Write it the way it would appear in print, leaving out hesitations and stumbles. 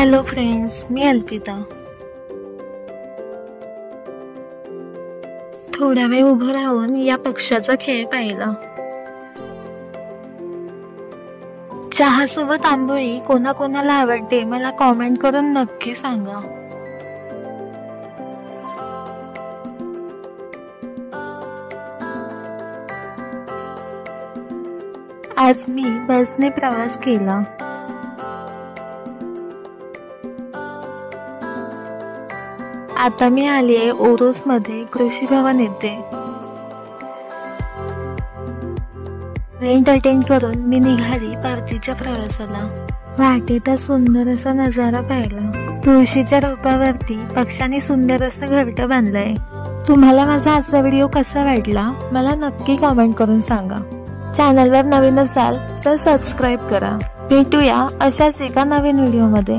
Hello friends, मी अल्पिता। थोडा वेळ उभं राहून या पक्ष्याचा खेळ पाहिला। चहा सोबत आंबोळी कोणाकोणाला आवडते मला कमेंट करून नक्की सांगा। आज मी बसने प्रवास केला। आता मी आली आहे ओरोस मध्ये कृषी भवन येथे। रेंट अटेंड करून मी निघाली परतीच्या प्रवासाला। वाटेत सुंदर असा नजारा पाहिला। तुळशीच्या रोपावरती पक्ष्यांनी सुंदर असं घरटं बांधलंय। तुम्हाला माझा आजचा व्हिडिओ कसा वाटला मला नक्की कमेंट करून सांगा। चॅनलवर नवीन असाल तर सबस्क्राइब करा। भेटूया अशाच एका नवीन व्हिडिओ मध्ये।